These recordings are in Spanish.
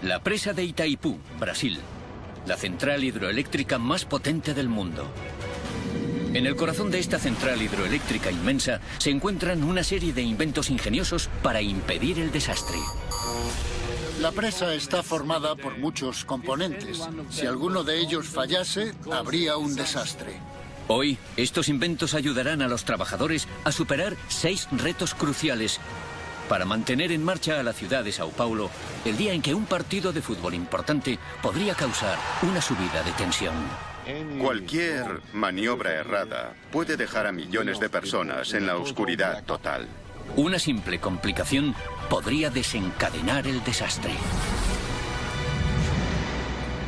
La presa de Itaipú, Brasil. La central hidroeléctrica más potente del mundo. En el corazón de esta central hidroeléctrica inmensa se encuentran una serie de inventos ingeniosos para impedir el desastre. La presa está formada por muchos componentes. Si alguno de ellos fallase, habría un desastre. Hoy, estos inventos ayudarán a los trabajadores a superar 6 retos cruciales para mantener en marcha a la ciudad de Sao Paulo el día en que un partido de fútbol importante podría causar una subida de tensión. Cualquier maniobra errada puede dejar a millones de personas en la oscuridad total. Una simple complicación podría desencadenar el desastre.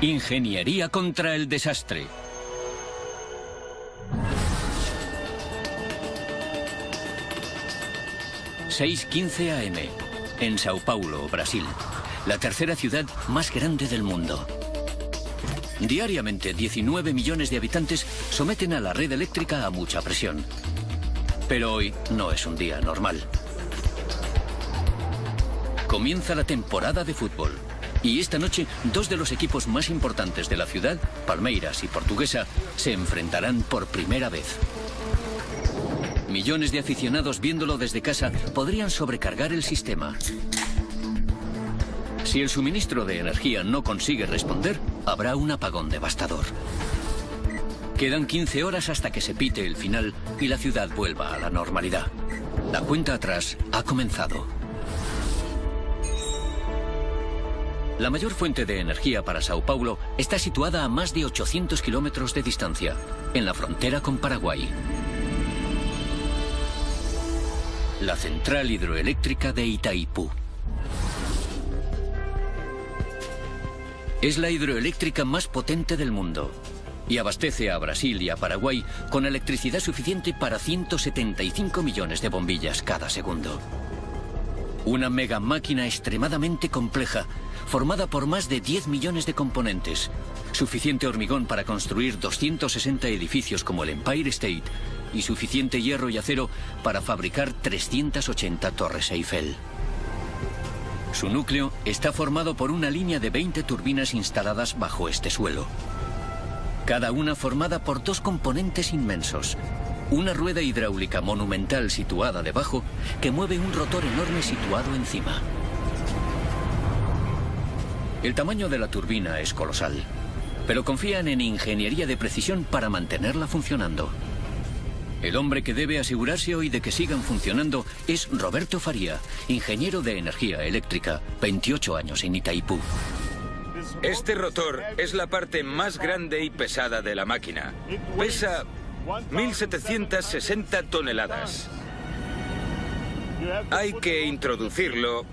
Ingeniería contra el desastre. ...6:15 AM... en Sao Paulo, Brasil... la tercera ciudad más grande del mundo. Diariamente, 19 millones de habitantes someten a la red eléctrica a mucha presión. Pero hoy no es un día normal. Comienza la temporada de fútbol. Y esta noche, 2 de los equipos más importantes de la ciudad, Palmeiras y Portuguesa, se enfrentarán por primera vez. Millones de aficionados viéndolo desde casa podrían sobrecargar el sistema. Si el suministro de energía no consigue responder, habrá un apagón devastador. Quedan 15 horas hasta que se pite el final y la ciudad vuelva a la normalidad. La cuenta atrás ha comenzado. La mayor fuente de energía para Sao Paulo está situada a más de 800 kilómetros de distancia, en la frontera con Paraguay. La central hidroeléctrica de Itaipú. Es la hidroeléctrica más potente del mundo y abastece a Brasil y a Paraguay con electricidad suficiente para 175 millones de bombillas cada segundo. Una mega máquina extremadamente compleja, formada por más de 10 millones de componentes, suficiente hormigón para construir 260 edificios como el Empire State y suficiente hierro y acero para fabricar 380 torres Eiffel. Su núcleo está formado por una línea de 20 turbinas instaladas bajo este suelo. Cada una formada por 2 componentes inmensos. Una rueda hidráulica monumental situada debajo que mueve un rotor enorme situado encima. El tamaño de la turbina es colosal, pero confían en ingeniería de precisión para mantenerla funcionando. El hombre que debe asegurarse hoy de que sigan funcionando es Roberto Faria, ingeniero de energía eléctrica, 28 años en Itaipú. Este rotor es la parte más grande y pesada de la máquina. Pesa 1.760 toneladas. Hay que introducirlo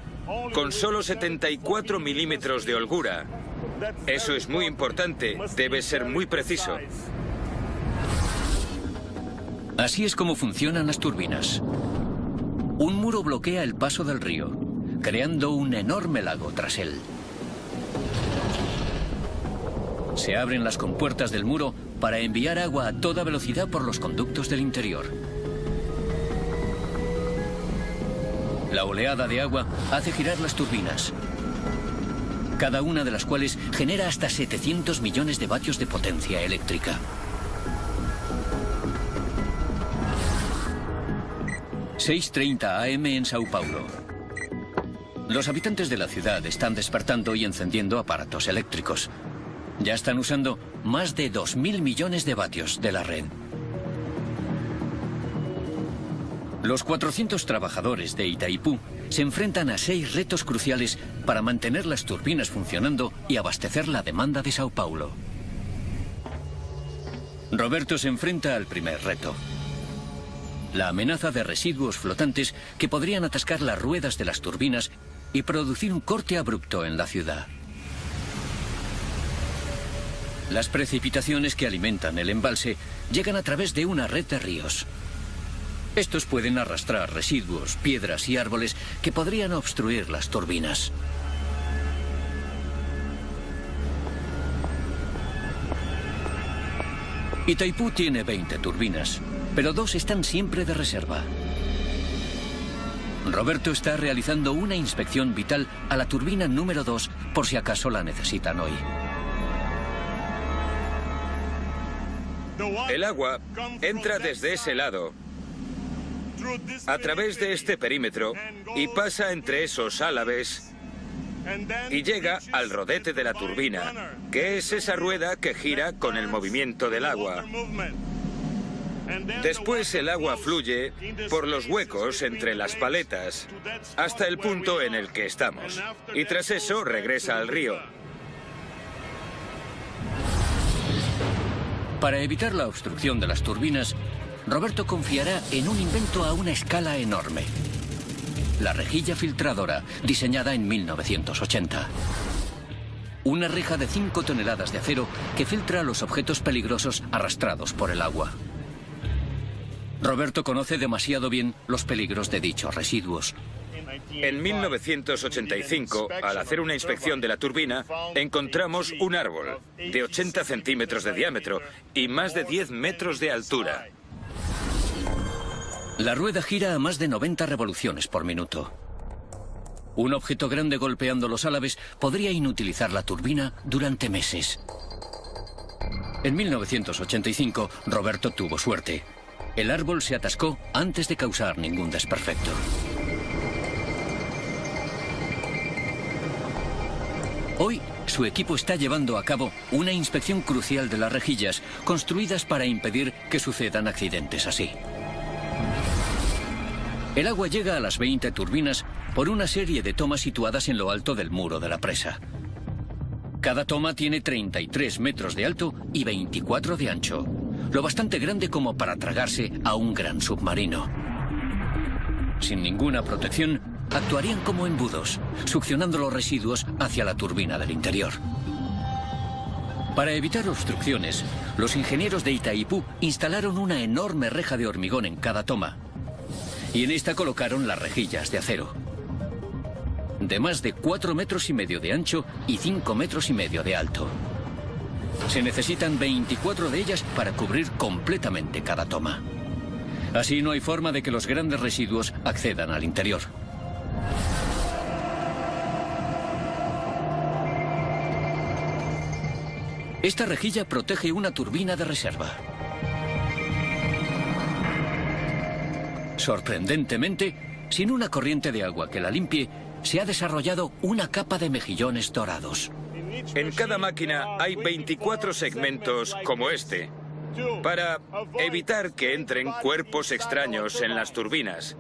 con solo 74 milímetros de holgura. Eso es muy importante, debe ser muy preciso. Así es como funcionan las turbinas. Un muro bloquea el paso del río, creando un enorme lago tras él. Se abren las compuertas del muro para enviar agua a toda velocidad por los conductos del interior. La oleada de agua hace girar las turbinas, cada una de las cuales genera hasta 700 millones de vatios de potencia eléctrica. 6:30 AM en Sao Paulo. Los habitantes de la ciudad están despertando y encendiendo aparatos eléctricos. Ya están usando más de 2.000 millones de vatios de la red. Los 400 trabajadores de Itaipú se enfrentan a 6 retos cruciales para mantener las turbinas funcionando y abastecer la demanda de Sao Paulo. Roberto se enfrenta al primer reto: la amenaza de residuos flotantes que podrían atascar las ruedas de las turbinas y producir un corte abrupto en la ciudad. Las precipitaciones que alimentan el embalse llegan a través de una red de ríos. Estos pueden arrastrar residuos, piedras y árboles que podrían obstruir las turbinas. Itaipú tiene 20 turbinas, pero 2 están siempre de reserva. Roberto está realizando una inspección vital a la turbina número 2 por si acaso la necesitan hoy. El agua entra desde ese lado, a través de este perímetro, y pasa entre esos álabes y llega al rodete de la turbina, que es esa rueda que gira con el movimiento del agua. Después el agua fluye por los huecos entre las paletas hasta el punto en el que estamos, y tras eso regresa al río. Para evitar la obstrucción de las turbinas, Roberto confiará en un invento a una escala enorme: la rejilla filtradora, diseñada en 1980. Una reja de 5 toneladas de acero que filtra los objetos peligrosos arrastrados por el agua. Roberto conoce demasiado bien los peligros de dichos residuos. En 1985, al hacer una inspección de la turbina, encontramos un árbol de 80 centímetros de diámetro y más de 10 metros de altura. La rueda gira a más de 90 revoluciones por minuto. Un objeto grande golpeando los álabes podría inutilizar la turbina durante meses. En 1985, Roberto tuvo suerte. El árbol se atascó antes de causar ningún desperfecto. Hoy, su equipo está llevando a cabo una inspección crucial de las rejillas, construidas para impedir que sucedan accidentes así. El agua llega a las 20 turbinas por una serie de tomas situadas en lo alto del muro de la presa. Cada toma tiene 33 metros de alto y 24 de ancho, lo bastante grande como para tragarse a un gran submarino. Sin ninguna protección, actuarían como embudos, succionando los residuos hacia la turbina del interior. Para evitar obstrucciones, los ingenieros de Itaipú instalaron una enorme reja de hormigón en cada toma, y en esta colocaron las rejillas de acero, de más de 4,5 metros de ancho y 5,5 metros de alto. Se necesitan 24 de ellas para cubrir completamente cada toma. Así no hay forma de que los grandes residuos accedan al interior. Esta rejilla protege una turbina de reserva. Sorprendentemente, sin una corriente de agua que la limpie, se ha desarrollado una capa de mejillones dorados. En cada máquina hay 24 segmentos como este, para evitar que entren cuerpos extraños en las turbinas.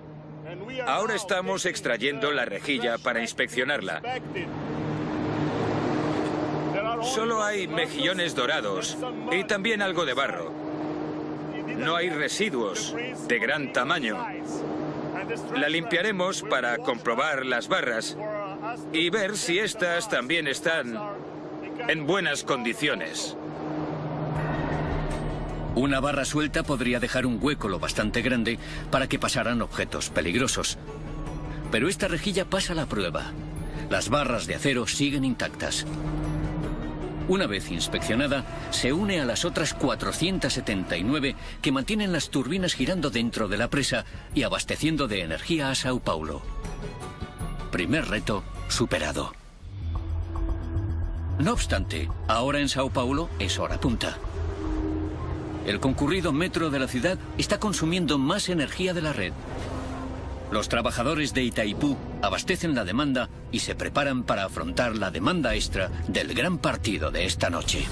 Ahora estamos extrayendo la rejilla para inspeccionarla. Solo hay mejillones dorados y también algo de barro. No hay residuos de gran tamaño. La limpiaremos para comprobar las barras y ver si estas también están en buenas condiciones. Una barra suelta podría dejar un hueco lo bastante grande para que pasaran objetos peligrosos. Pero esta rejilla pasa la prueba. Las barras de acero siguen intactas. Una vez inspeccionada, se une a las otras 479 que mantienen las turbinas girando dentro de la presa y abasteciendo de energía a Sao Paulo. Primer reto superado. No obstante, ahora en Sao Paulo es hora punta. El concurrido metro de la ciudad está consumiendo más energía de la red. Los trabajadores de Itaipú abastecen la demanda y se preparan para afrontar la demanda extra del gran partido de esta noche.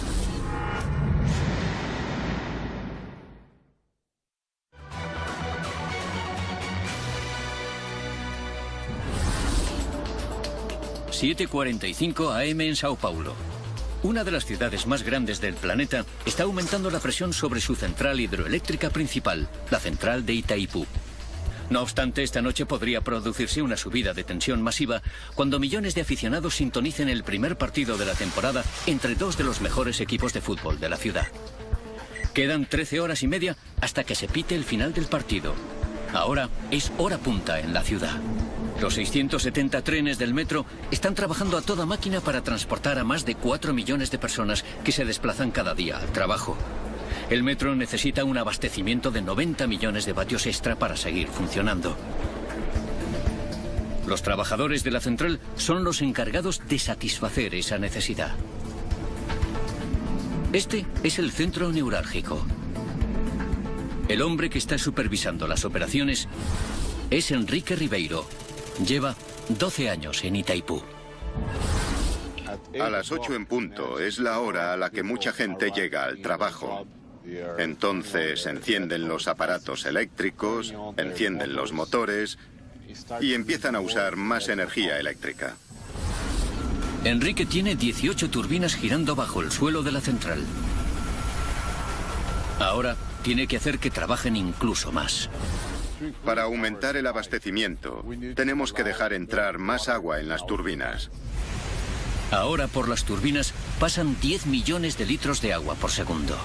...7:45 AM en Sao Paulo. Una de las ciudades más grandes del planeta está aumentando la presión sobre su central hidroeléctrica principal, la central de Itaipú. No obstante, esta noche podría producirse una subida de tensión masiva cuando millones de aficionados sintonicen el primer partido de la temporada entre dos de los mejores equipos de fútbol de la ciudad. Quedan 13 horas y media hasta que se pite el final del partido. Ahora es hora punta en la ciudad. Los 670 trenes del metro están trabajando a toda máquina para transportar a más de 4 millones de personas que se desplazan cada día al trabajo. El metro necesita un abastecimiento de 90 millones de vatios extra para seguir funcionando. Los trabajadores de la central son los encargados de satisfacer esa necesidad. Este es el centro neurálgico. El hombre que está supervisando las operaciones es Enrique Ribeiro. Lleva 12 años en Itaipú. A las 8 en punto es la hora a la que mucha gente llega al trabajo. Entonces encienden los aparatos eléctricos, encienden los motores y empiezan a usar más energía eléctrica. Enrique tiene 18 turbinas girando bajo el suelo de la central. Ahora tiene que hacer que trabajen incluso más. Para aumentar el abastecimiento, tenemos que dejar entrar más agua en las turbinas. Ahora por las turbinas pasan 10 millones de litros de agua por segundo.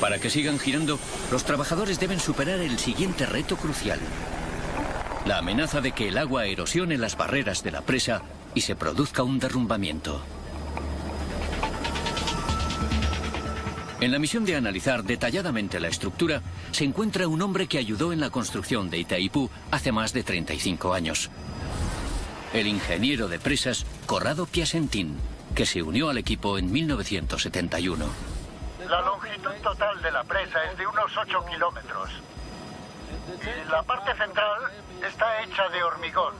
Para que sigan girando, los trabajadores deben superar el siguiente reto crucial: la amenaza de que el agua erosione las barreras de la presa y se produzca un derrumbamiento. En la misión de analizar detalladamente la estructura, se encuentra un hombre que ayudó en la construcción de Itaipú hace más de 35 años. El ingeniero de presas Corrado Piacentin, que se unió al equipo en 1971. La longitud total de la presa es de unos 8 kilómetros. Y la parte central está hecha de hormigón.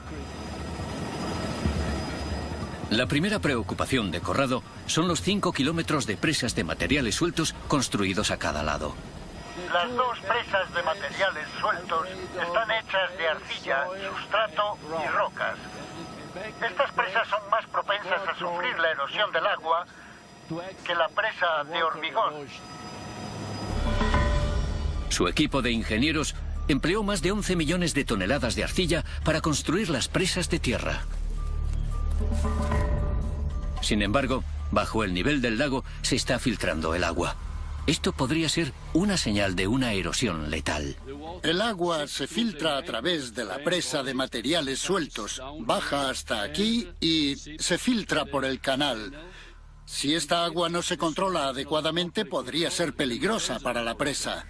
La primera preocupación de Corrado son los 5 kilómetros de presas de materiales sueltos construidos a cada lado. Las dos presas de materiales sueltos están hechas de arcilla, sustrato y rocas. Estas presas son más propensas a sufrir la erosión del agua que la presa de hormigón. Su equipo de ingenieros empleó más de 11 millones de toneladas de arcilla para construir las presas de tierra. Sin embargo, bajo el nivel del lago se está filtrando el agua. Esto podría ser una señal de una erosión letal. El agua se filtra a través de la presa de materiales sueltos, baja hasta aquí y se filtra por el canal. Si esta agua no se controla adecuadamente, podría ser peligrosa para la presa.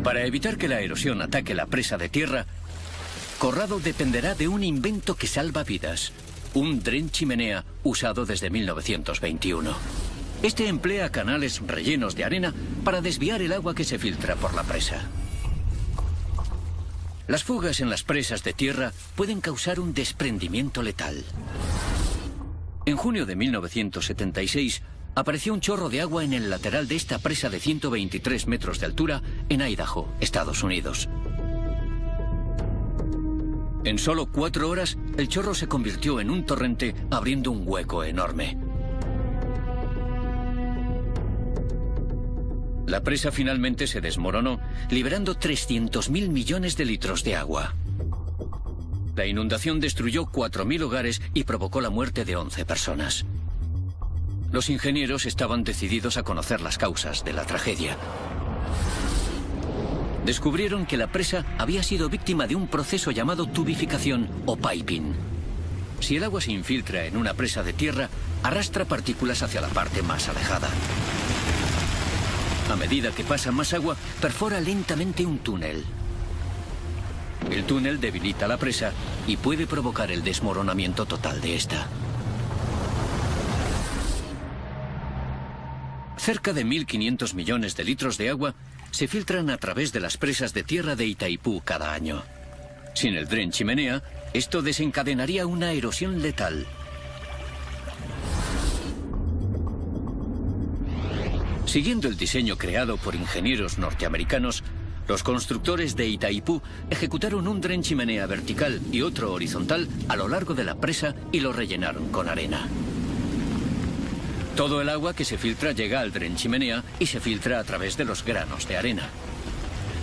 Para evitar que la erosión ataque la presa de tierra, Corrado dependerá de un invento que salva vidas: un dren chimenea usado desde 1921. Este emplea canales rellenos de arena para desviar el agua que se filtra por la presa. Las fugas en las presas de tierra pueden causar un desprendimiento letal. En junio de 1976, apareció un chorro de agua en el lateral de esta presa de 123 metros de altura en Idaho, Estados Unidos. En solo 4 horas, el chorro se convirtió en un torrente, abriendo un hueco enorme. La presa finalmente se desmoronó, liberando 300.000 millones de litros de agua. La inundación destruyó 4.000 hogares y provocó la muerte de 11 personas. Los ingenieros estaban decididos a conocer las causas de la tragedia. Descubrieron que la presa había sido víctima de un proceso llamado tubificación o piping. Si el agua se infiltra en una presa de tierra, arrastra partículas hacia la parte más alejada. A medida que pasa más agua, perfora lentamente un túnel. El túnel debilita la presa y puede provocar el desmoronamiento total de esta. Cerca de 1.500 millones de litros de agua se filtran a través de las presas de tierra de Itaipú cada año. Sin el dren chimenea, esto desencadenaría una erosión letal. Siguiendo el diseño creado por ingenieros norteamericanos, los constructores de Itaipú ejecutaron un dren chimenea vertical y otro horizontal a lo largo de la presa y lo rellenaron con arena. Todo el agua que se filtra llega al dren chimenea y se filtra a través de los granos de arena.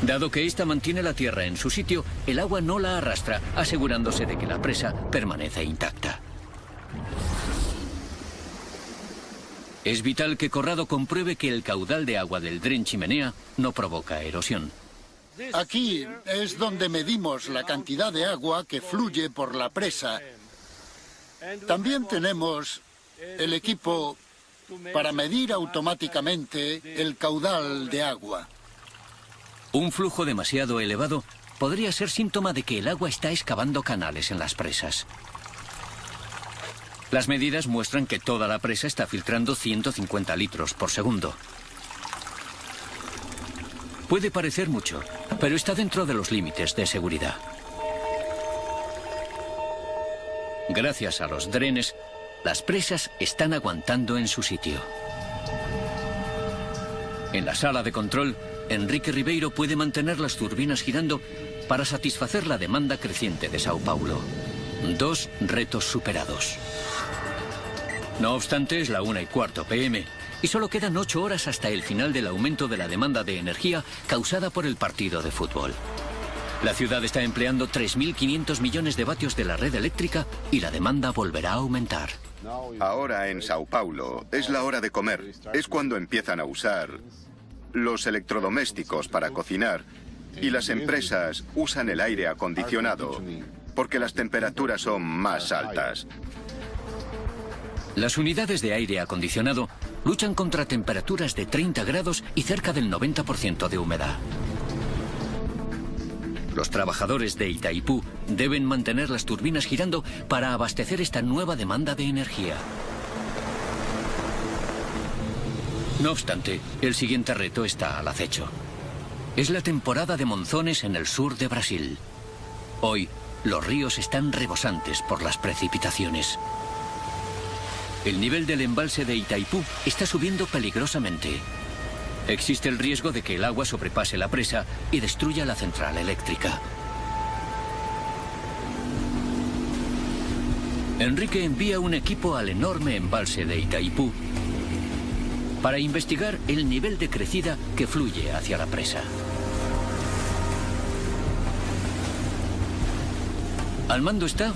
Dado que ésta mantiene la tierra en su sitio, el agua no la arrastra, asegurándose de que la presa permanece intacta. Es vital que Corrado compruebe que el caudal de agua del dren chimenea no provoca erosión. Aquí es donde medimos la cantidad de agua que fluye por la presa. También tenemos el equipo para medir automáticamente el caudal de agua. Un flujo demasiado elevado podría ser síntoma de que el agua está excavando canales en las presas. Las medidas muestran que toda la presa está filtrando 150 litros por segundo. Puede parecer mucho, pero está dentro de los límites de seguridad. Gracias a los drenes, las presas están aguantando en su sitio. En la sala de control, Enrique Ribeiro puede mantener las turbinas girando para satisfacer la demanda creciente de Sao Paulo. 2 retos superados. No obstante, es la 1:15 p.m. y solo quedan 8 horas hasta el final del aumento de la demanda de energía causada por el partido de fútbol. La ciudad está empleando 3.500 millones de vatios de la red eléctrica y la demanda volverá a aumentar. Ahora en Sao Paulo es la hora de comer. Es cuando empiezan a usar los electrodomésticos para cocinar y las empresas usan el aire acondicionado porque las temperaturas son más altas. Las unidades de aire acondicionado luchan contra temperaturas de 30 grados y cerca del 90% de humedad. Los trabajadores de Itaipú deben mantener las turbinas girando para abastecer esta nueva demanda de energía. No obstante, el siguiente reto está al acecho. Es la temporada de monzones en el sur de Brasil. Hoy, los ríos están rebosantes por las precipitaciones. El nivel del embalse de Itaipú está subiendo peligrosamente. Existe el riesgo de que el agua sobrepase la presa y destruya la central eléctrica. Enrique envía un equipo al enorme embalse de Itaipú para investigar el nivel de crecida que fluye hacia la presa. Al mando está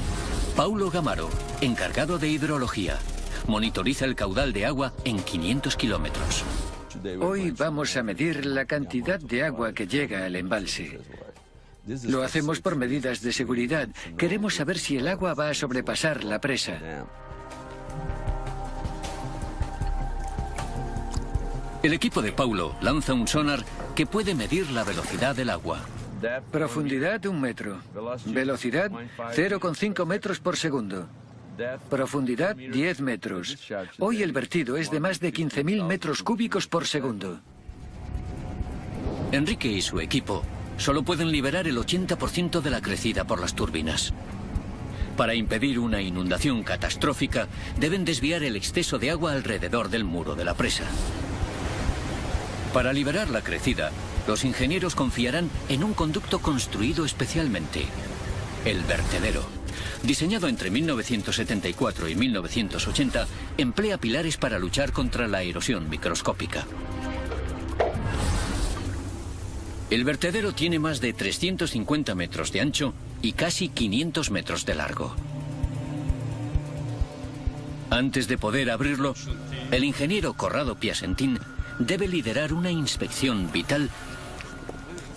Paulo Gamaro, encargado de hidrología. Monitoriza el caudal de agua en 500 kilómetros. Hoy vamos a medir la cantidad de agua que llega al embalse. Lo hacemos por medidas de seguridad. Queremos saber si el agua va a sobrepasar la presa. El equipo de Paulo lanza un sonar que puede medir la velocidad del agua. Profundidad 1 metro. Velocidad 0,5 metros por segundo. Profundidad 10 metros. Hoy el vertido es de más de 15.000 metros cúbicos por segundo. Enrique y su equipo solo pueden liberar el 80% de la crecida por las turbinas. Para impedir una inundación catastrófica, deben desviar el exceso de agua alrededor del muro de la presa. Para liberar la crecida, los ingenieros confiarán en un conducto construido especialmente, el vertedero. Diseñado entre 1974 y 1980, emplea pilares para luchar contra la erosión microscópica. El vertedero tiene más de 350 metros de ancho y casi 500 metros de largo. Antes de poder abrirlo, el ingeniero Corrado Piacentín debe liderar una inspección vital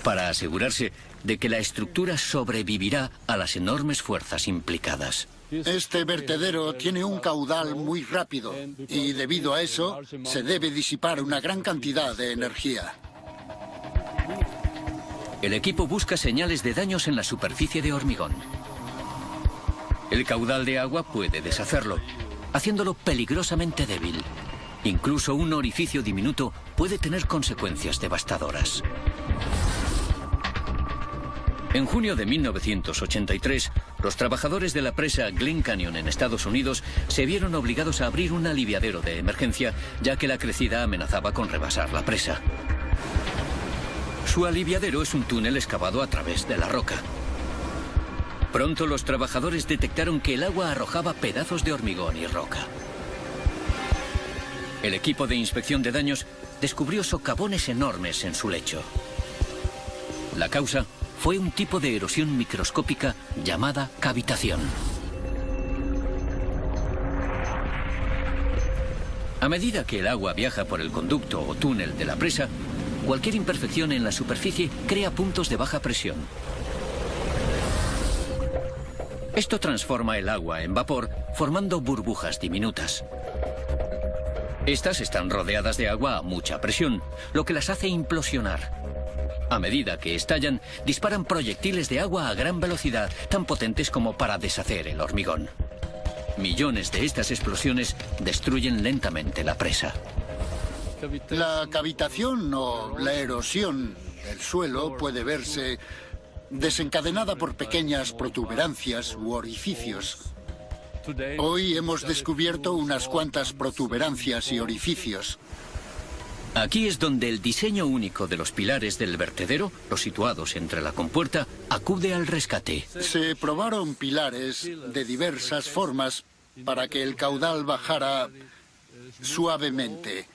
para asegurarse de que la estructura sobrevivirá a las enormes fuerzas implicadas. Este vertedero tiene un caudal muy rápido y debido a eso se debe disipar una gran cantidad de energía. El equipo busca señales de daños en la superficie de hormigón. El caudal de agua puede deshacerlo, haciéndolo peligrosamente débil. Incluso un orificio diminuto puede tener consecuencias devastadoras. En junio de 1983, los trabajadores de la presa Glen Canyon en Estados Unidos se vieron obligados a abrir un aliviadero de emergencia, ya que la crecida amenazaba con rebasar la presa. Su aliviadero es un túnel excavado a través de la roca. Pronto los trabajadores detectaron que el agua arrojaba pedazos de hormigón y roca. El equipo de inspección de daños descubrió socavones enormes en su lecho. La causa fue un tipo de erosión microscópica llamada cavitación. A medida que el agua viaja por el conducto o túnel de la presa, cualquier imperfección en la superficie crea puntos de baja presión. Esto transforma el agua en vapor, formando burbujas diminutas. Estas están rodeadas de agua a mucha presión, lo que las hace implosionar. A medida que estallan, disparan proyectiles de agua a gran velocidad, tan potentes como para deshacer el hormigón. Millones de estas explosiones destruyen lentamente la presa. La cavitación o la erosión del suelo puede verse desencadenada por pequeñas protuberancias u orificios. Hoy hemos descubierto unas cuantas protuberancias y orificios. Aquí es donde el diseño único de los pilares del vertedero, los situados entre la compuerta, acude al rescate. Se probaron pilares de diversas formas para que el caudal bajara suavemente.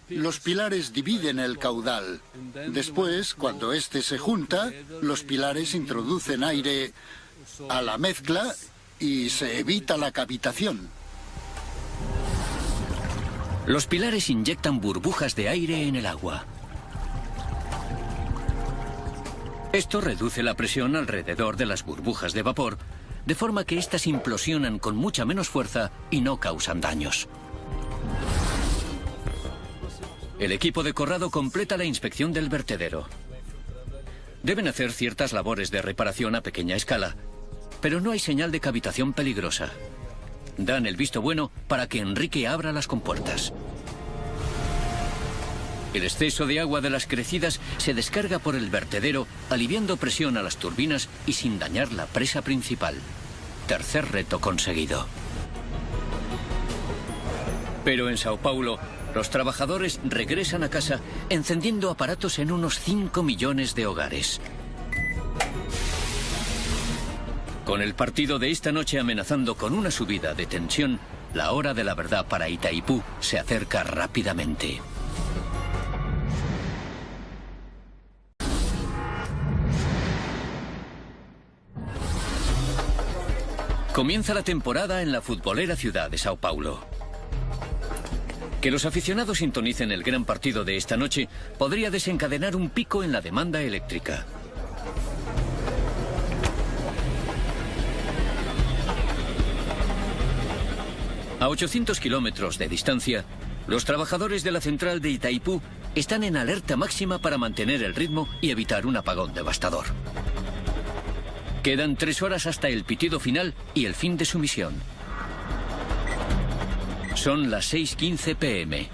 Los pilares dividen el caudal. Después, cuando este se junta, los pilares introducen aire a la mezcla y se evita la cavitación. Los pilares inyectan burbujas de aire en el agua. Esto reduce la presión alrededor de las burbujas de vapor, de forma que éstas implosionan con mucha menos fuerza y no causan daños. El equipo de Corrado completa la inspección del vertedero. Deben hacer ciertas labores de reparación a pequeña escala, pero no hay señal de cavitación peligrosa. Dan el visto bueno para que Enrique abra las compuertas. El exceso de agua de las crecidas se descarga por el vertedero, aliviando presión a las turbinas y sin dañar la presa principal. Tercer reto conseguido. Pero en Sao Paulo, los trabajadores regresan a casa encendiendo aparatos en unos 5 millones de hogares. Con el partido de esta noche amenazando con una subida de tensión, la hora de la verdad para Itaipú se acerca rápidamente. Comienza la temporada en la futbolera ciudad de Sao Paulo. Que los aficionados sintonicen el gran partido de esta noche podría desencadenar un pico en la demanda eléctrica. A 800 kilómetros de distancia, los trabajadores de la central de Itaipú están en alerta máxima para mantener el ritmo y evitar un apagón devastador. Quedan 3 horas hasta el pitido final y el fin de su misión. Son las 6:15 p.m.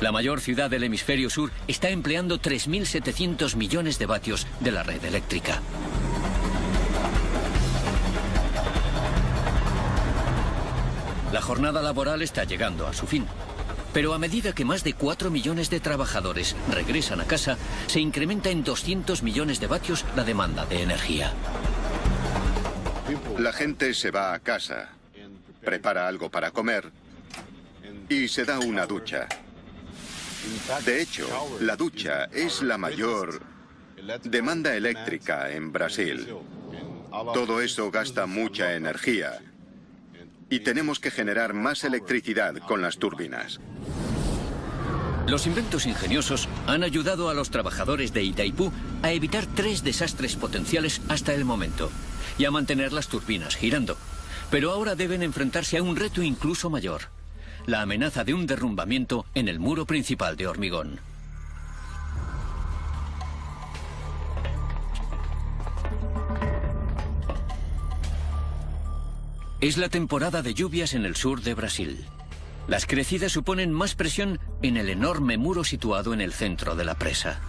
La mayor ciudad del hemisferio sur está empleando 3.700 millones de vatios de la red eléctrica. La jornada laboral está llegando a su fin, pero a medida que más de 4 millones de trabajadores regresan a casa, se incrementa en 200 millones de vatios la demanda de energía. La gente se va a casa, prepara algo para comer y se da una ducha. De hecho, la ducha es la mayor demanda eléctrica en Brasil. Todo eso gasta mucha energía. Y tenemos que generar más electricidad con las turbinas. Los inventos ingeniosos han ayudado a los trabajadores de Itaipú a evitar 3 desastres potenciales hasta el momento y a mantener las turbinas girando. Pero ahora deben enfrentarse a un reto incluso mayor: la amenaza de un derrumbamiento en el muro principal de hormigón. Es la temporada de lluvias en el sur de Brasil. Las crecidas suponen más presión en el enorme muro situado en el centro de la presa.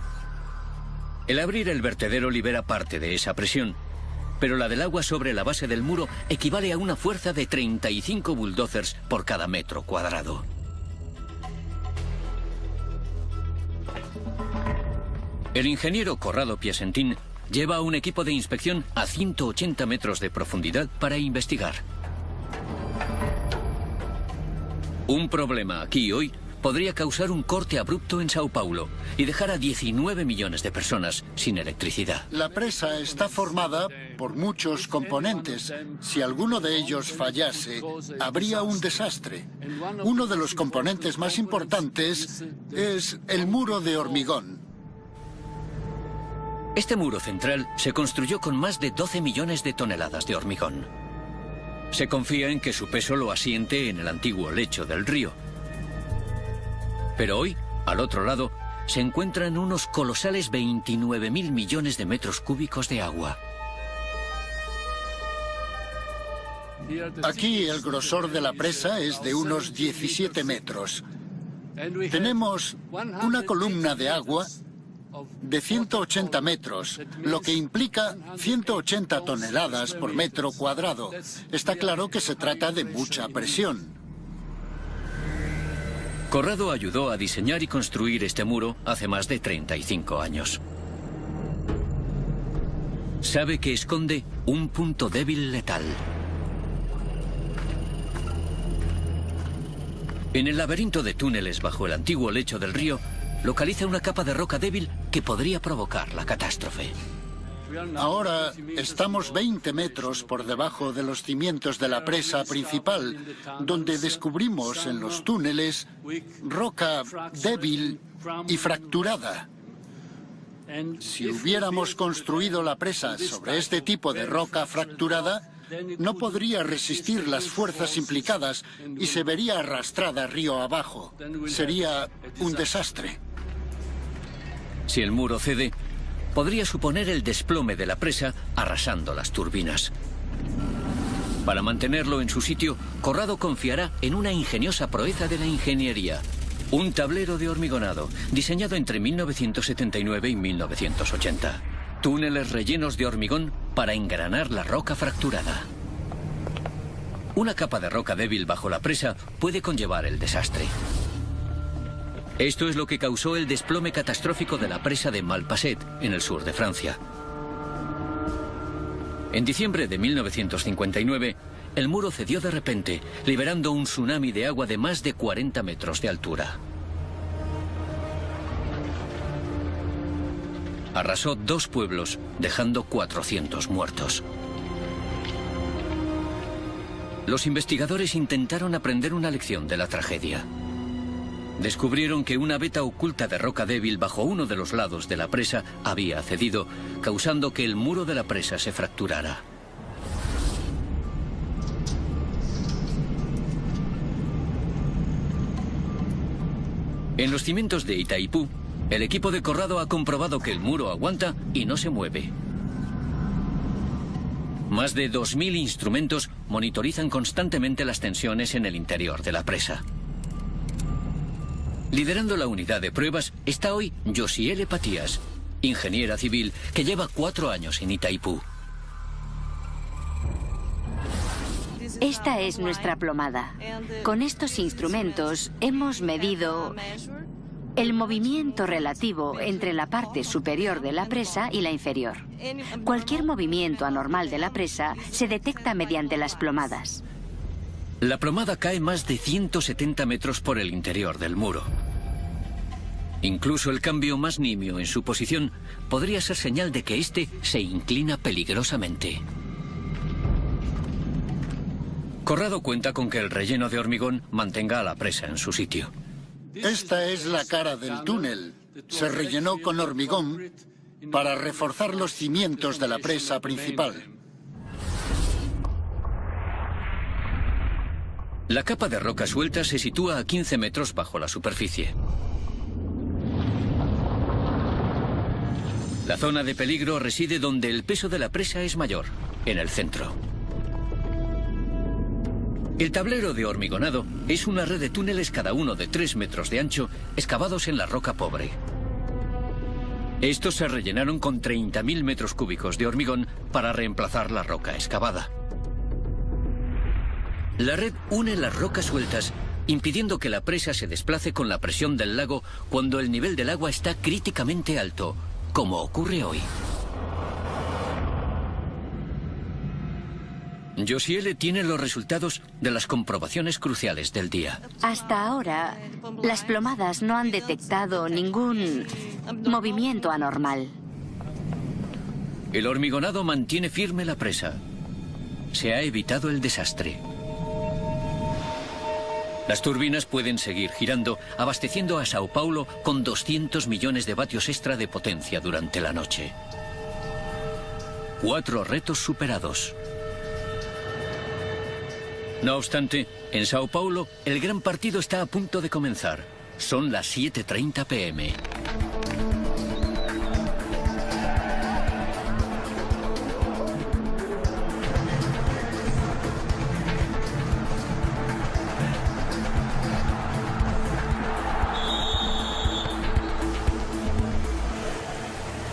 El abrir el vertedero libera parte de esa presión, pero la del agua sobre la base del muro equivale a una fuerza de 35 bulldozers por cada metro cuadrado. El ingeniero Corrado Piacentin lleva a un equipo de inspección a 180 metros de profundidad para investigar. Un problema aquí hoy podría causar un corte abrupto en Sao Paulo y dejar a 19 millones de personas sin electricidad. La presa está formada por muchos componentes. Si alguno de ellos fallase, habría un desastre. Uno de los componentes más importantes es el muro de hormigón. Este muro central se construyó con más de 12 millones de toneladas de hormigón. Se confía en que su peso lo asiente en el antiguo lecho del río. Pero hoy, al otro lado, se encuentran unos colosales 29.000 millones de metros cúbicos de agua. Aquí el grosor de la presa es de unos 17 metros. Tenemos una columna de agua de 180 metros, lo que implica 180 toneladas por metro cuadrado. Está claro que se trata de mucha presión. Corrado ayudó a diseñar y construir este muro hace más de 35 años. Sabe que esconde un punto débil letal. En el laberinto de túneles bajo el antiguo lecho del río, localiza una capa de roca débil que podría provocar la catástrofe. Ahora estamos 20 metros por debajo de los cimientos de la presa principal, donde descubrimos en los túneles roca débil y fracturada. Si hubiéramos construido la presa sobre este tipo de roca fracturada, no podría resistir las fuerzas implicadas y se vería arrastrada río abajo. Sería un desastre. Si el muro cede, podría suponer el desplome de la presa arrasando las turbinas. Para mantenerlo en su sitio, Corrado confiará en una ingeniosa proeza de la ingeniería. Un tablero de hormigonado, diseñado entre 1979 y 1980. Túneles rellenos de hormigón para engranar la roca fracturada. Una capa de roca débil bajo la presa puede conllevar el desastre. Esto es lo que causó el desplome catastrófico de la presa de Malpasset, en el sur de Francia. En diciembre de 1959, el muro cedió de repente, liberando un tsunami de agua de más de 40 metros de altura. Arrasó 2 pueblos, dejando 400 muertos. Los investigadores intentaron aprender una lección de la tragedia. Descubrieron que una veta oculta de roca débil bajo uno de los lados de la presa había cedido, causando que el muro de la presa se fracturara. En los cimientos de Itaipú, el equipo de Corrado ha comprobado que el muro aguanta y no se mueve. Más de 2.000 instrumentos monitorizan constantemente las tensiones en el interior de la presa. Liderando la unidad de pruebas está hoy Josiele Patías, ingeniera civil que lleva 4 años en Itaipú. Esta es nuestra plomada. Con estos instrumentos hemos medido el movimiento relativo entre la parte superior de la presa y la inferior. Cualquier movimiento anormal de la presa se detecta mediante las plomadas. La plomada cae más de 170 metros por el interior del muro. Incluso el cambio más nimio en su posición podría ser señal de que éste se inclina peligrosamente. Corrado cuenta con que el relleno de hormigón mantenga a la presa en su sitio. Esta es la cara del túnel. Se rellenó con hormigón para reforzar los cimientos de la presa principal. La capa de roca suelta se sitúa a 15 metros bajo la superficie. La zona de peligro reside donde el peso de la presa es mayor, en el centro. El tablero de hormigonado es una red de túneles cada uno de 3 metros de ancho, excavados en la roca pobre. Estos se rellenaron con 30.000 metros cúbicos de hormigón para reemplazar la roca excavada. La red une las rocas sueltas, impidiendo que la presa se desplace con la presión del lago cuando el nivel del agua está críticamente alto, como ocurre hoy. Josiele tiene los resultados de las comprobaciones cruciales del día. Hasta ahora, las plomadas no han detectado ningún movimiento anormal. El hormigonado mantiene firme la presa. Se ha evitado el desastre. Las turbinas pueden seguir girando, abasteciendo a Sao Paulo con 200 millones de vatios extra de potencia durante la noche. 4 retos superados. No obstante, en Sao Paulo, el gran partido está a punto de comenzar. Son las 7:30 p.m.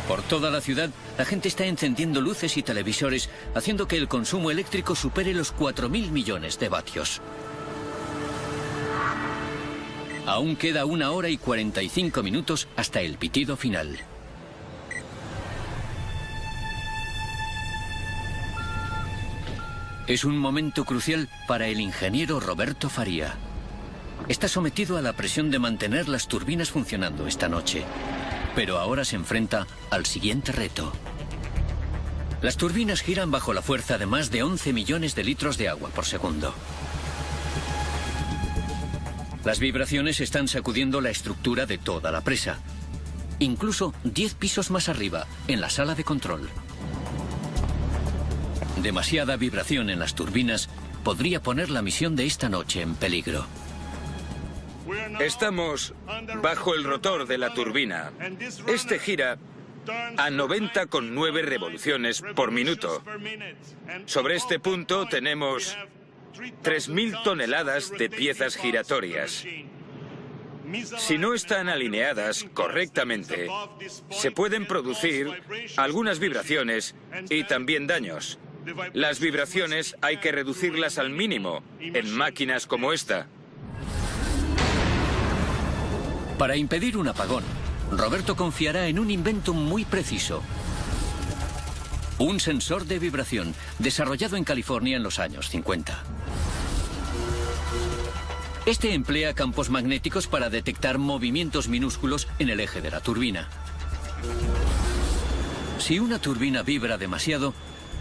Por toda la ciudad, la gente está encendiendo luces y televisores, haciendo que el consumo eléctrico supere los 4.000 millones de vatios. Aún queda 1 hora y 45 minutos hasta el pitido final. Es un momento crucial para el ingeniero Roberto Faria. Está sometido a la presión de mantener las turbinas funcionando esta noche. Pero ahora se enfrenta al siguiente reto. Las turbinas giran bajo la fuerza de más de 11 millones de litros de agua por segundo. Las vibraciones están sacudiendo la estructura de toda la presa, incluso 10 pisos más arriba, en la sala de control. Demasiada vibración en las turbinas podría poner la misión de esta noche en peligro. Estamos bajo el rotor de la turbina. Este gira a 90,9 revoluciones por minuto. Sobre este punto tenemos 3.000 toneladas de piezas giratorias. Si no están alineadas correctamente, se pueden producir algunas vibraciones y también daños. Las vibraciones hay que reducirlas al mínimo en máquinas como esta. Para impedir un apagón, Roberto confiará en un invento muy preciso. Un sensor de vibración desarrollado en California en los años 50. Este emplea campos magnéticos para detectar movimientos minúsculos en el eje de la turbina. Si una turbina vibra demasiado,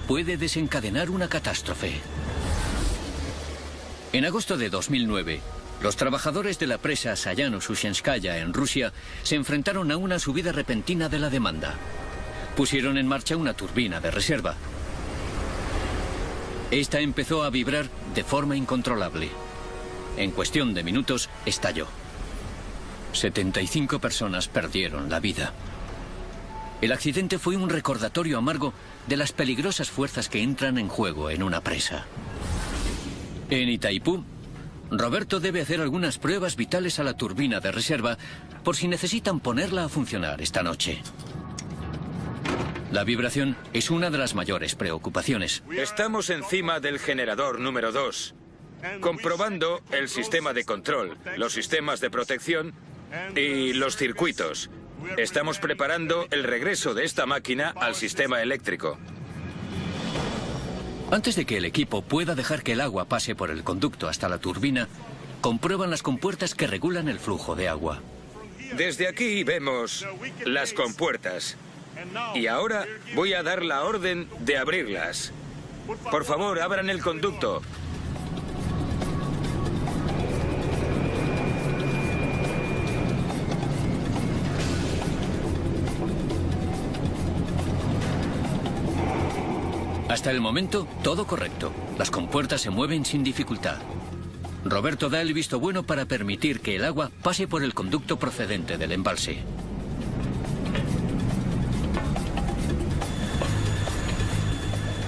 puede desencadenar una catástrofe. En agosto de 2009, los trabajadores de la presa Sayano-Sushenskaya en Rusia se enfrentaron a una subida repentina de la demanda. Pusieron en marcha una turbina de reserva. Esta empezó a vibrar de forma incontrolable. En cuestión de minutos, estalló. 75 personas perdieron la vida. El accidente fue un recordatorio amargo de las peligrosas fuerzas que entran en juego en una presa. En Itaipú, Roberto debe hacer algunas pruebas vitales a la turbina de reserva por si necesitan ponerla a funcionar esta noche. La vibración es una de las mayores preocupaciones. Estamos encima del generador número 2, comprobando el sistema de control, los sistemas de protección y los circuitos. Estamos preparando el regreso de esta máquina al sistema eléctrico. Antes de que el equipo pueda dejar que el agua pase por el conducto hasta la turbina, comprueban las compuertas que regulan el flujo de agua. Desde aquí vemos las compuertas. Y ahora voy a dar la orden de abrirlas. Por favor, abran el conducto. Hasta el momento, todo correcto. Las compuertas se mueven sin dificultad. Roberto da el visto bueno para permitir que el agua pase por el conducto procedente del embalse.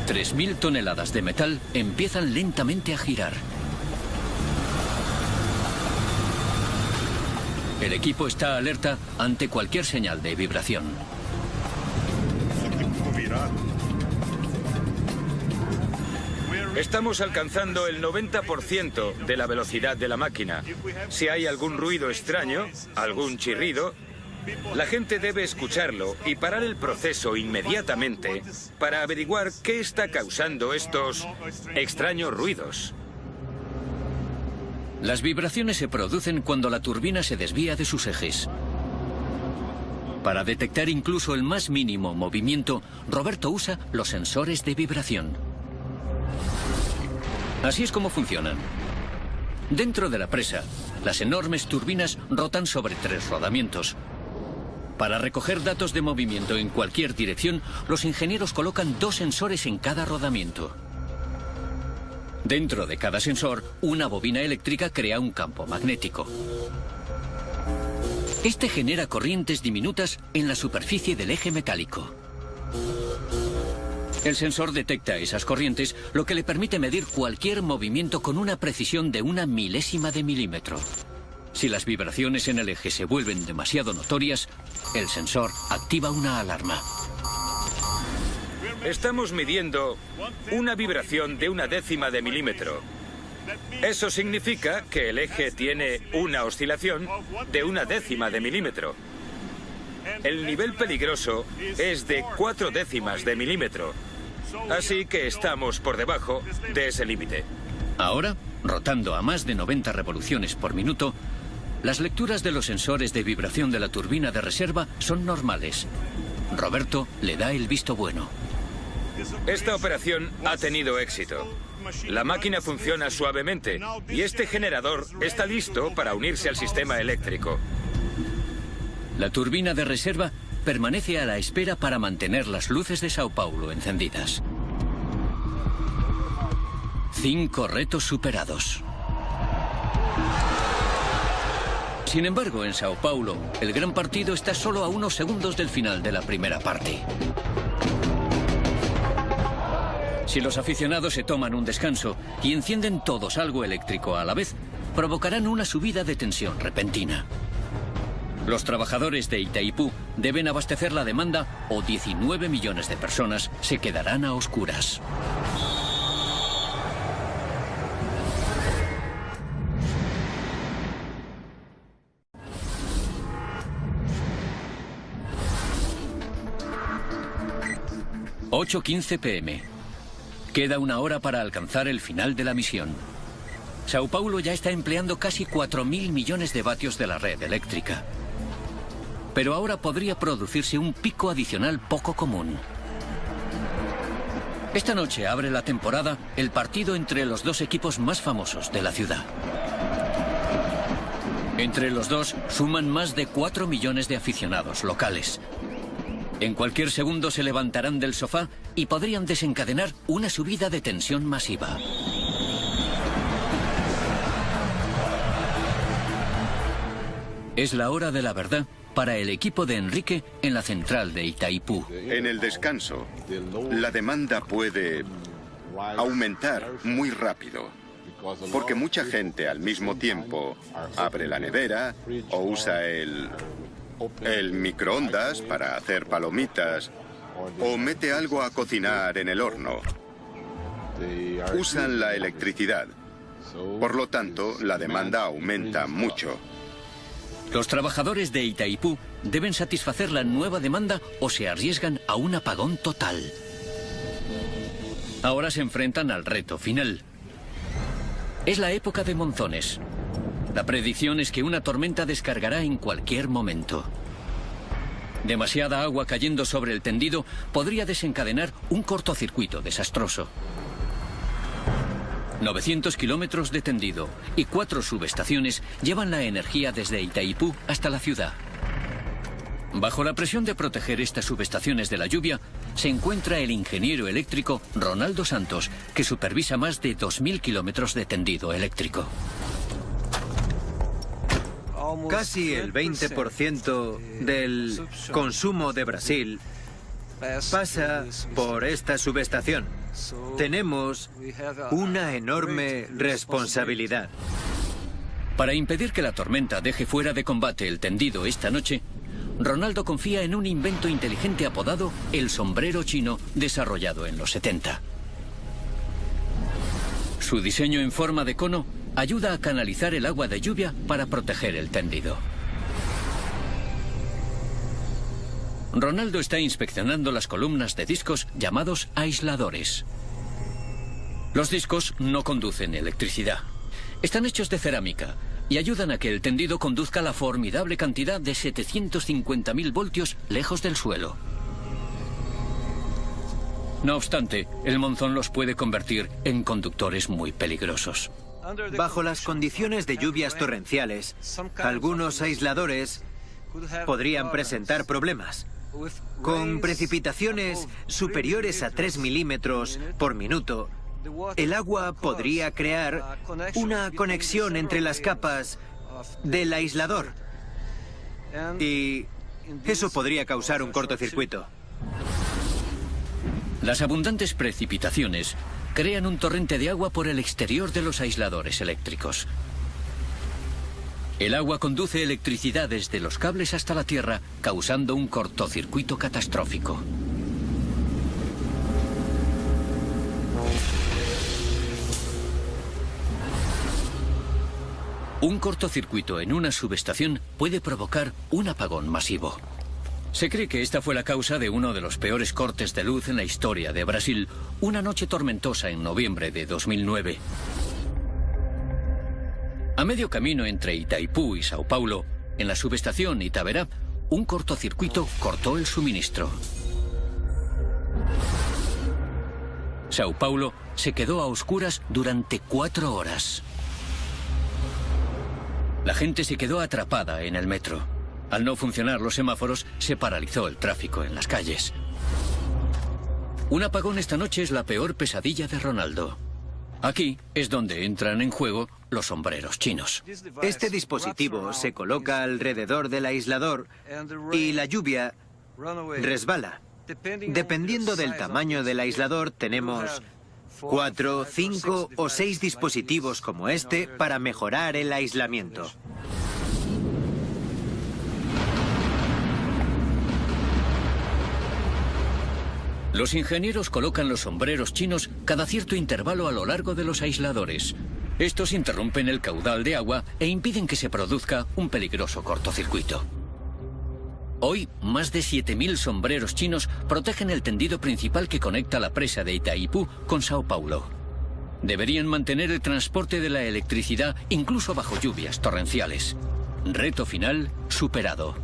$3.000 toneladas de metal empiezan lentamente a girar. El equipo está alerta ante cualquier señal de vibración. Estamos alcanzando el 90% de la velocidad de la máquina. Si hay algún ruido extraño, algún chirrido, la gente debe escucharlo y parar el proceso inmediatamente para averiguar qué está causando estos extraños ruidos. Las vibraciones se producen cuando la turbina se desvía de sus ejes. Para detectar incluso el más mínimo movimiento, Roberto usa los sensores de vibración. Así es como funcionan. Dentro de la presa, las enormes turbinas rotan sobre 3 rodamientos. Para recoger datos de movimiento en cualquier dirección, los ingenieros colocan 2 sensores en cada rodamiento. Dentro de cada sensor, una bobina eléctrica crea un campo magnético. Este genera corrientes diminutas en la superficie del eje metálico. El sensor detecta esas corrientes, lo que le permite medir cualquier movimiento con una precisión de 1 milésima de milímetro. Si las vibraciones en el eje se vuelven demasiado notorias, el sensor activa una alarma. Estamos midiendo una vibración de 1/10 de milímetro. Eso significa que el eje tiene una oscilación de 1/10 de milímetro. El nivel peligroso es de 4/10 de milímetro. Así que estamos por debajo de ese límite. Ahora, rotando a más de 90 revoluciones por minuto, las lecturas de los sensores de vibración de la turbina de reserva son normales. Roberto le da el visto bueno. Esta operación ha tenido éxito. La máquina funciona suavemente y este generador está listo para unirse al sistema eléctrico. La turbina de reserva permanece a la espera para mantener las luces de Sao Paulo encendidas. 5 retos superados. Sin embargo, en Sao Paulo, el gran partido está solo a unos segundos del final de la primera parte. Si los aficionados se toman un descanso y encienden todos algo eléctrico a la vez, provocarán una subida de tensión repentina. Los trabajadores de Itaipú deben abastecer la demanda o 19 millones de personas se quedarán a oscuras. ...8:15 p.m. Queda 1 hora para alcanzar el final de la misión. Sao Paulo ya está empleando casi 4.000 millones de vatios de la red eléctrica. Pero ahora podría producirse un pico adicional poco común. Esta noche abre la temporada el partido entre los 2 equipos más famosos de la ciudad. Entre los dos suman más de 4 millones de aficionados locales. En cualquier segundo se levantarán del sofá y podrían desencadenar una subida de tensión masiva. Es la hora de la verdad para el equipo de Enrique en la central de Itaipú. En el descanso, la demanda puede aumentar muy rápido, porque mucha gente al mismo tiempo abre la nevera o usa el microondas para hacer palomitas o mete algo a cocinar en el horno. Usan la electricidad. Por lo tanto, la demanda aumenta mucho. Los trabajadores de Itaipú deben satisfacer la nueva demanda o se arriesgan a un apagón total. Ahora se enfrentan al reto final. Es la época de monzones. La predicción es que una tormenta descargará en cualquier momento. Demasiada agua cayendo sobre el tendido podría desencadenar un cortocircuito desastroso. 900 kilómetros de tendido y 4 subestaciones llevan la energía desde Itaipú hasta la ciudad. Bajo la presión de proteger estas subestaciones de la lluvia, se encuentra el ingeniero eléctrico Ronaldo Santos, que supervisa más de 2.000 kilómetros de tendido eléctrico. Casi el 20% del consumo de Brasil pasa por esta subestación. Tenemos una enorme responsabilidad. Para impedir que la tormenta deje fuera de combate el tendido esta noche, Ronaldo confía en un invento inteligente apodado el sombrero chino, desarrollado en los 70. Su diseño en forma de cono ayuda a canalizar el agua de lluvia para proteger el tendido. Ronaldo está inspeccionando las columnas de discos llamados aisladores. Los discos no conducen electricidad. Están hechos de cerámica y ayudan a que el tendido conduzca la formidable cantidad de 750.000 voltios lejos del suelo. No obstante, el monzón los puede convertir en conductores muy peligrosos. Bajo las condiciones de lluvias torrenciales, algunos aisladores podrían presentar problemas. Con precipitaciones superiores a 3 milímetros por minuto, el agua podría crear una conexión entre las capas del aislador. y eso podría causar un cortocircuito. Las abundantes precipitaciones crean un torrente de agua por el exterior de los aisladores eléctricos. El agua conduce electricidad desde los cables hasta la tierra, causando un cortocircuito catastrófico. Un cortocircuito en una subestación puede provocar un apagón masivo. Se cree que esta fue la causa de uno de los peores cortes de luz en la historia de Brasil, una noche tormentosa en noviembre de 2009. A medio camino entre Itaipú y Sao Paulo, en la subestación Itaberá, un cortocircuito cortó el suministro. Sao Paulo se quedó a oscuras durante 4 horas. La gente se quedó atrapada en el metro. Al no funcionar los semáforos, se paralizó el tráfico en las calles. Un apagón esta noche es la peor pesadilla de Ronaldo. Aquí es donde entran en juego los sombreros chinos. Este dispositivo se coloca alrededor del aislador y la lluvia resbala. Dependiendo del tamaño del aislador, tenemos 4, 5 o 6 dispositivos como este para mejorar el aislamiento. Los ingenieros colocan los sombreros chinos cada cierto intervalo a lo largo de los aisladores. Estos interrumpen el caudal de agua e impiden que se produzca un peligroso cortocircuito. Hoy, más de 7.000 sombreros chinos protegen el tendido principal que conecta la presa de Itaipú con Sao Paulo. Deberían mantener el transporte de la electricidad incluso bajo lluvias torrenciales. Reto final superado.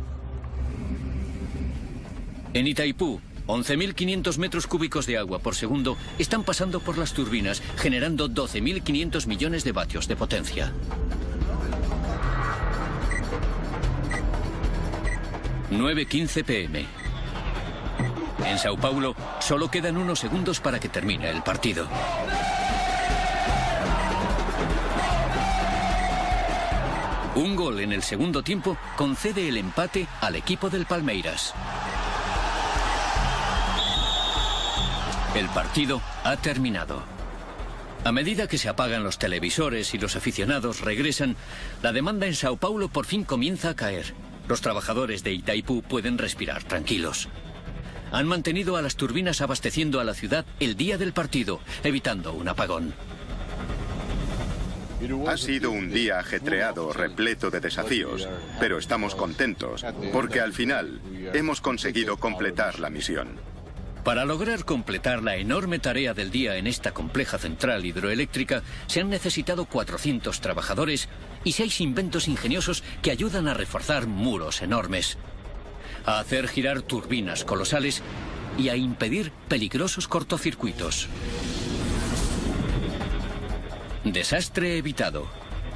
En Itaipú, 11.500 metros cúbicos de agua por segundo están pasando por las turbinas, generando 12.500 millones de vatios de potencia. 9:15 p.m. En Sao Paulo solo quedan unos segundos para que termine el partido. Un gol en el segundo tiempo concede el empate al equipo del Palmeiras. El partido ha terminado. A medida que se apagan los televisores y los aficionados regresan, la demanda en Sao Paulo por fin comienza a caer. Los trabajadores de Itaipú pueden respirar tranquilos. Han mantenido a las turbinas abasteciendo a la ciudad el día del partido, evitando un apagón. Ha sido un día ajetreado, repleto de desafíos, pero estamos contentos, porque al final hemos conseguido completar la misión. Para lograr completar la enorme tarea del día en esta compleja central hidroeléctrica, se han necesitado 400 trabajadores y 6 inventos ingeniosos que ayudan a reforzar muros enormes, a hacer girar turbinas colosales y a impedir peligrosos cortocircuitos. Desastre evitado.